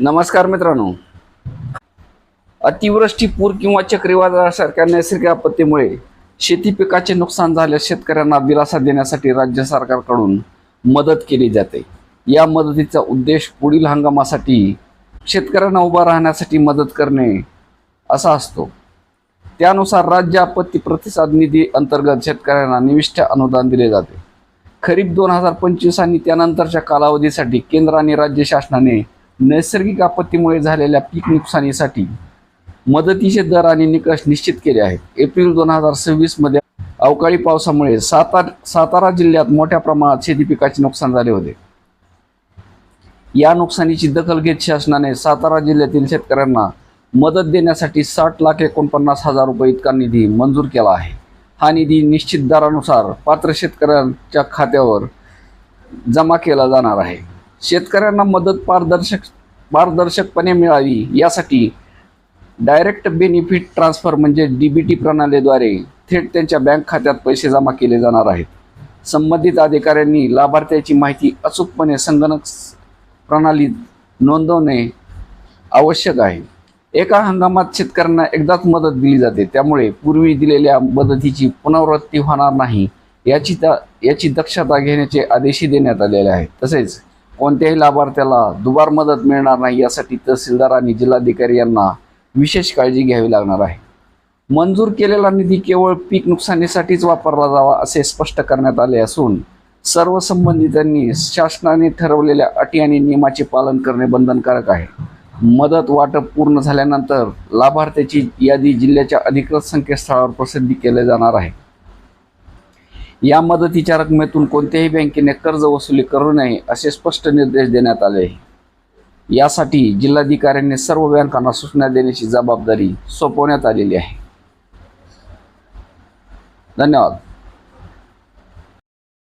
नमस्कार मित्रांनो. अतिवृष्टी, पूर किंवा चक्रीवादळासारख्या नैसर्गिक आपत्तीमुळे शेती पिकाचे नुकसान झाल्यास शेतकऱ्यांना दिलासा देण्यासाठी राज्य सरकारकडून मदत केली जाते. या मदतीचा उद्देश पुढील हंगामासाठी शेतकऱ्यांना उभा राहण्यासाठी मदत करणे असा असतो. त्यानुसार राज्य आपत्ती प्रतिसाद निधी अंतर्गत शेतकऱ्यांना निविष्ठ अनुदान दिले जाते. खरीप 2025 आणि त्यानंतरच्या कालावधीसाठी केंद्र आणि राज्य शासनाने नैसर्गिक आपत्तीमुळे झालेल्या पीक नुकसानीसाठी मदतीचे दर आणि निकष निश्चित केले आहेत. एप्रिल 2026 मध्ये अवकाळी पावसामुळे सातारा जिल्ह्यात मोठ्या प्रमाणात शेती पिकाचे नुकसान झाले होते. या नुकसानीची दखल घेत शासनाने सातारा जिल्ह्यातील शेतकऱ्यांना मदत देण्यासाठी 60,49,000 रुपये इतका निधी मंजूर केला आहे. हा निधी निश्चित दरानुसार पात्र शेतकऱ्यांच्या खात्यावर जमा केला जाणार आहे. शेतकऱ्यांना मदत पारदर्शकपणे मिळावी यासाठी डायरेक्ट बेनिफिट ट्रान्सफर म्हणजे DBT प्रणालीद्वारे थेट त्यांच्या बँक खात्यात पैसे जमा केले जाणार आहेत. संबंधित अधिकाऱ्यांनी लाभार्थ्याची माहिती अचूकपणे संगणक प्रणालीत नोंदवणे आवश्यक आहे. एका हंगामात शेतकऱ्यांना एकदाच मदत दिली जाते, त्यामुळे पूर्वी दिलेल्या मदतीची पुनरावृत्ती होणार नाही याची दक्षता घेण्याचे आदेशही देण्यात आलेले आहेत. तसेच कोणत्याही लाभार्थ्याला दुबार मदत मिळणार नाही यासाठी तहसीलदार आणि जिल्हाधिकारी यांना विशेष काळजी घ्यावी लागणार आहे. मंजूर केलेला निधी केवळ पीक नुकसानीसाठीच वापरला जावा असे स्पष्ट करण्यात आले असून सर्व संबंधितांनी शासनाने ठरवलेल्या अटी आणि नियमाचे पालन करणे बंधनकारक आहे. मदत वाटप पूर्ण झाल्यानंतर लाभार्थ्याची यादी जिल्ह्याच्या अधिकृत संकेतस्थळावर प्रसिद्ध केले जाणार आहे. या मदतीच्या रकमेतून कोणत्याही बँकेने कर्ज वसुली करू नये असे स्पष्ट निर्देश देण्यात आले आहे. यासाठी जिल्हाधिकाऱ्यांनी सर्व बँकांना सूचना देण्याची जबाबदारी सोपवण्यात आलेली आहे. धन्यवाद.